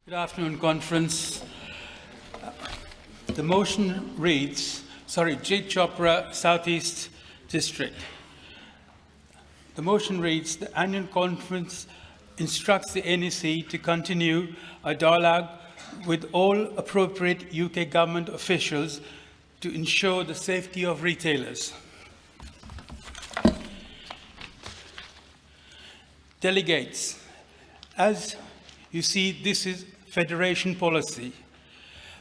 Good afternoon, conference. The motion reads, Jit Chopra, Southeast District. The motion reads, the annual conference instructs the NEC to continue a dialogue with all appropriate UK government officials to ensure the safety of retailers. Delegates, as you see, this is Federation policy,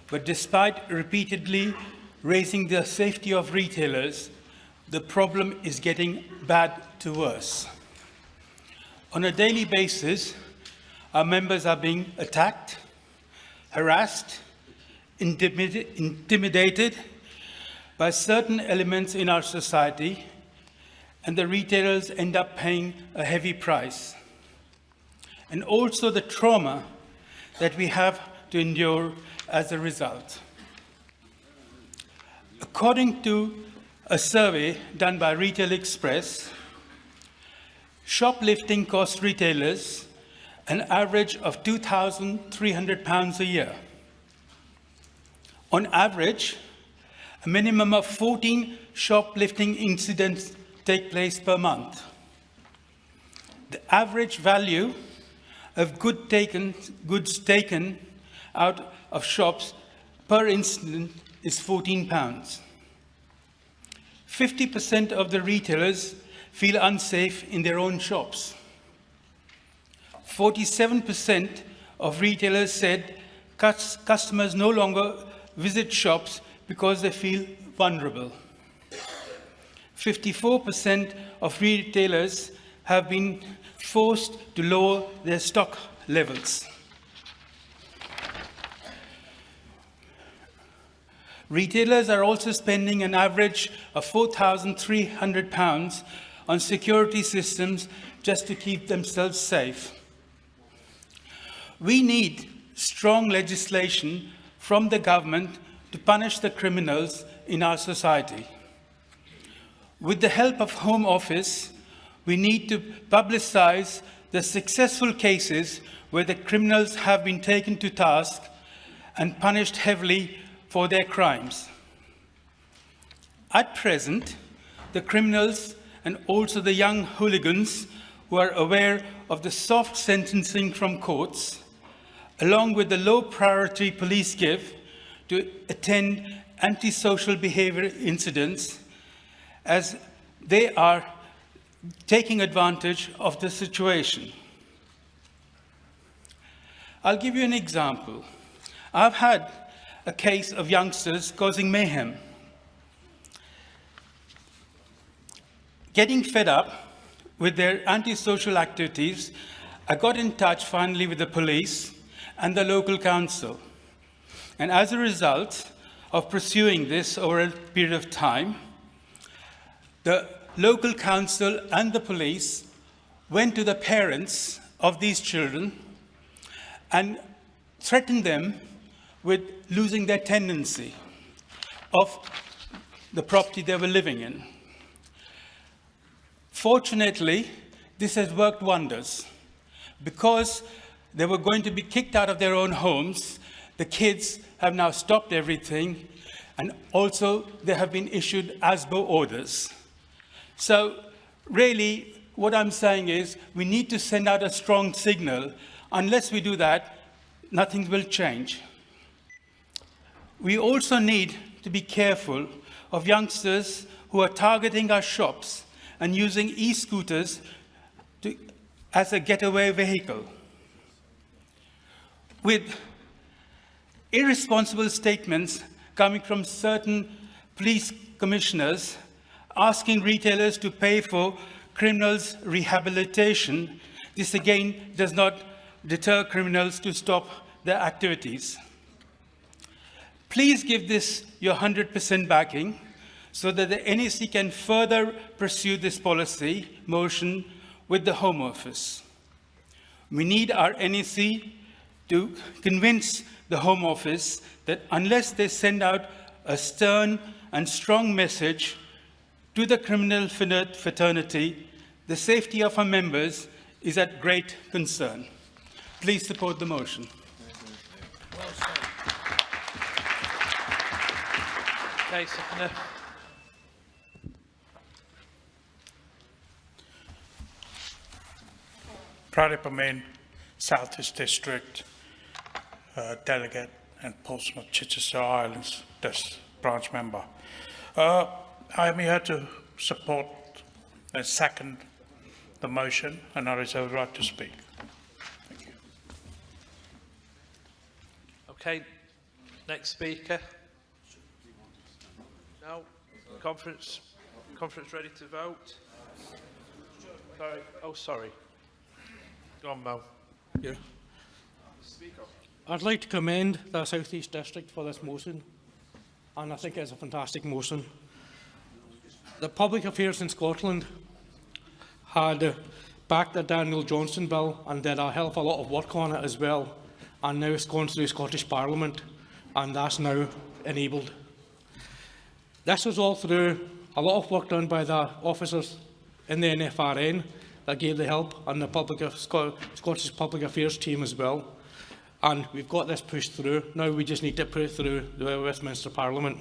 but despite repeatedly raising the safety of retailers, the problem is getting bad to worse. On a daily basis, our members are being attacked, harassed, intimidated by certain elements in our society, and the retailers end up paying a heavy price. And also the trauma that we have to endure as a result. According to a survey done by Retail Express, shoplifting costs retailers an average of £2,300 a year. On average, a minimum of 14 shoplifting incidents take place per month. The average value of goods taken out of shops per incident is £14. 50% of the retailers feel unsafe in their own shops. 47% of retailers said customers no longer visit shops because they feel vulnerable. 54% of retailers have been forced to lower their stock levels. Retailers are also spending an average of £4,300 on security systems just to keep themselves safe. We need strong legislation from the government to punish the criminals in our society. With the help of Home Office, we need to publicize the successful cases where the criminals have been taken to task and punished heavily for their crimes. At present, the criminals and also the young hooligans who are aware of the soft sentencing from courts, along with the low priority police give to attend antisocial behavior incidents, as they are taking advantage of the situation. I'll give you an example. I've had a case of youngsters causing mayhem. Getting fed up with their antisocial activities, I got in touch finally with the police and the local council. And as a result of pursuing this over a period of time, the local council and the police went to the parents of these children and threatened them with losing their tenancy of the property they were living in. Fortunately, this has worked wonders. Because they were going to be kicked out of their own homes, the kids have now stopped everything, and also they have been issued ASBO orders. So really, what I'm saying is we need to send out a strong signal. Unless we do that, nothing will change. We also need to be careful of youngsters who are targeting our shops and using e-scooters as a getaway vehicle. With irresponsible statements coming from certain police commissioners asking retailers to pay for criminals' rehabilitation, this again does not deter criminals to stop their activities. Please give this your 100% backing so that the NEC can further pursue this policy motion with the Home Office. We need our NEC to convince the Home Office that unless they send out a stern and strong message to the criminal fraternity, the safety of our members is at great concern. Please support the motion. Okay, seconder. Pradip South East District Delegate and Portsmouth Chichester Islands branch member. I am here to support and second the motion, and I reserve the right to speak. Thank you. Okay, next speaker. No, conference ready to vote? Sorry, oh sorry. Go on, Mo. Yeah. I'd like to commend the South East District for this motion, and I think it's a fantastic motion. The Public Affairs in Scotland had backed the Daniel Johnson bill and did a hell of a lot of work on it as well, and now it's gone through Scottish Parliament, and that's now enabled. This was all through a lot of work done by the officers in the NFRN that gave the help, and the Scottish Public Affairs team as well. And we've got this pushed through. Now we just need to put it through the Westminster Parliament.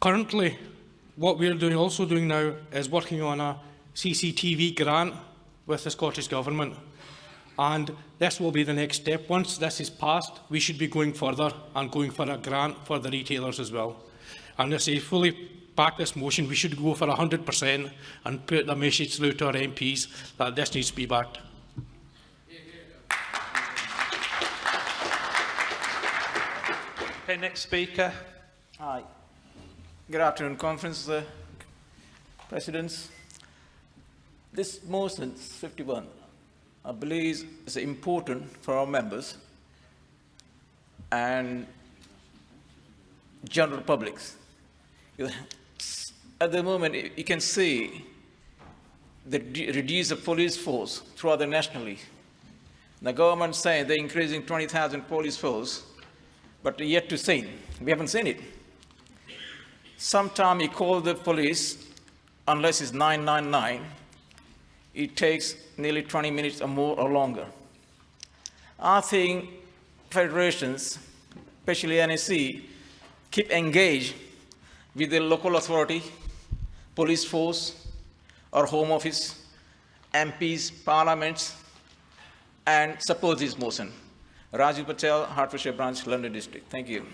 Currently, what we're also doing now is working on a CCTV grant with the Scottish Government. And this will be the next step. Once this is passed, we should be going further and going for a grant for the retailers as well. And as I fully back this motion, we should go for 100% and put the message through to our MPs that this needs to be backed. Okay, next speaker. Hi. Good afternoon, Conference Presidents. This motion 51, I believe, is important for our members and general publics. At the moment, you can see the reduced police force throughout the nationally. The government saying they're increasing 20,000 police force, but yet to see. We haven't seen it. Sometime you call the police, unless it's 999, it takes nearly 20 minutes or more or longer. I think federations, especially NSC, keep engaged with the local authority, police force, or Home Office, MPs, parliaments, and support this motion. Raju Patel, Hertfordshire Branch, London District. Thank you.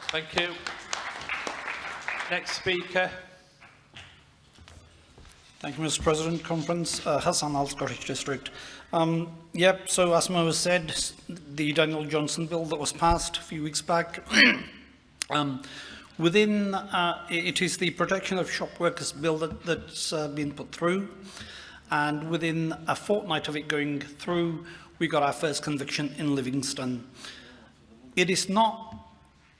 Thank you. Next speaker. Thank you, Mr. President. Conference, Hassan Al, Scottish District. So as Mo has said, the Daniel Johnson bill that was passed a few weeks back, it is the Protection of Shop Workers bill that's been put through, and within a fortnight of it going through, we got our first conviction in Livingston. It is not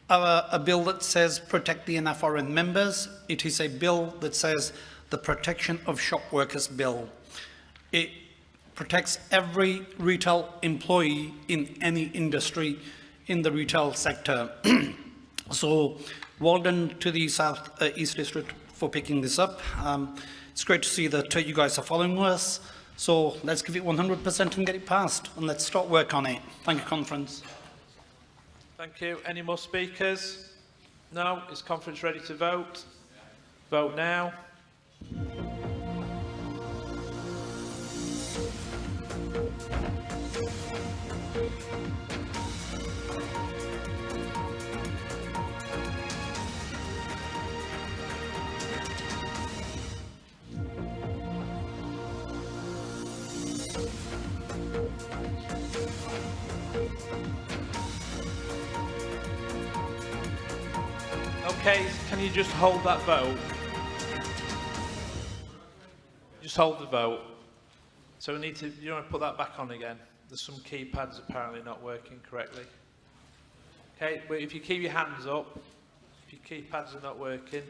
a bill that says protect the NFRN members. It is a bill that says the Protection of Shop Workers bill. It protects every retail employee in any industry in the retail sector. So well done to the South East District for picking this up. It's great to see that you guys are following us. So let's give it 100% and get it passed, and let's start work on it. Thank you, Conference. Thank you. Any more speakers? No? Is Conference ready to vote? Vote now. Okay, can you just hold that vote? Just hold the vote. So we need to, you want to put that back on again? There's some keypads apparently not working correctly. Okay, but if you keep your hands up, if your keypads are not working.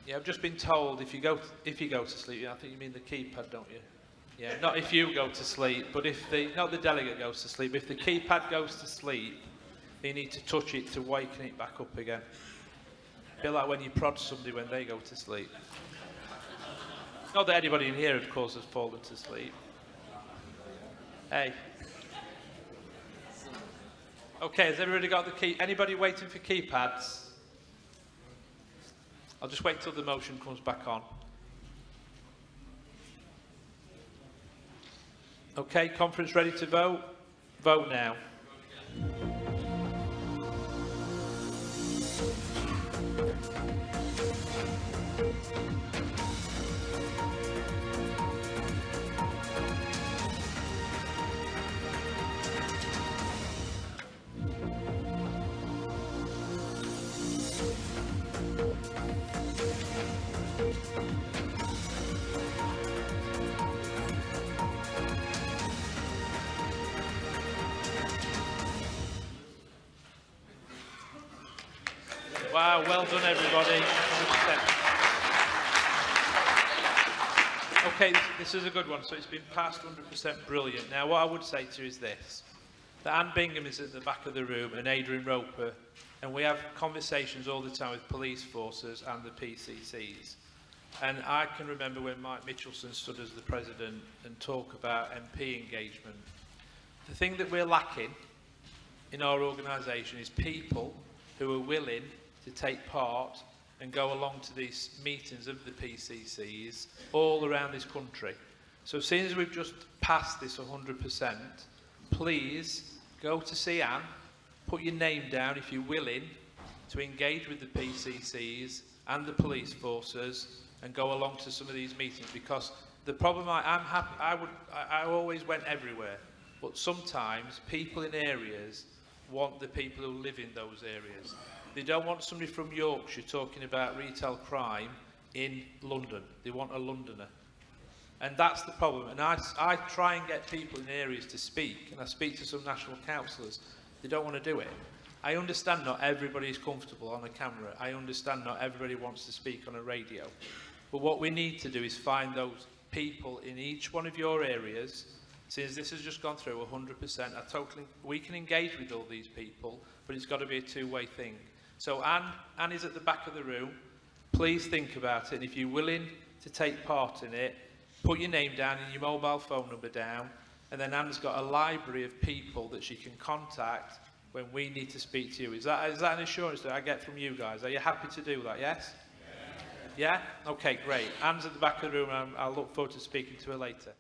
Yeah, I've just been told if you go to sleep, I think you mean the keypad, don't you? Yeah, not if you go to sleep, but if not the delegate goes to sleep. If the keypad goes to sleep, You need to touch it to waken it back up again. A bit like when you prod somebody when they go to sleep. Not that anybody in here, of course, has fallen to sleep. Hey. Okay, has everybody got the key? Anybody waiting for keypads? I'll just wait till the motion comes back on. Okay, conference ready to vote? Vote now. Wow, well done everybody. 100%. Okay, this is a good one. So it's been passed 100% brilliant. Now what I would say to you is this. That Anne Bingham is at the back of the room and Adrian Roper, and we have conversations all the time with police forces and the PCCs. And I can remember when Mike Mitchelson stood as the president and talk about MP engagement. The thing that we're lacking in our organisation is people who are willing to take part and go along to these meetings of the PCCs all around this country. So seeing as we've just passed this 100%, please go to see Anne, put your name down if you're willing to engage with the PCCs and the police forces and go along to some of these meetings, because the problem I always went everywhere, but sometimes people in areas want the people who live in those areas. They don't want somebody from Yorkshire talking about retail crime in London. They want a Londoner. And that's the problem. And I try and get people in areas to speak, and I speak to some national councillors. They don't want to do it. I understand not everybody is comfortable on a camera. I understand not everybody wants to speak on a radio. But what we need to do is find those people in each one of your areas. Since this has just gone through 100%, we can engage with all these people, but it's got to be a two-way thing. So Anne is at the back of the room. Please think about it. If you're willing to take part in it, put your name down and your mobile phone number down, and then Anne's got a library of people that she can contact when we need to speak to you. Is that an assurance that I get from you guys? Are you happy to do that, yes? Yeah? Okay, great. Anne's at the back of the room, and I'll look forward to speaking to her later.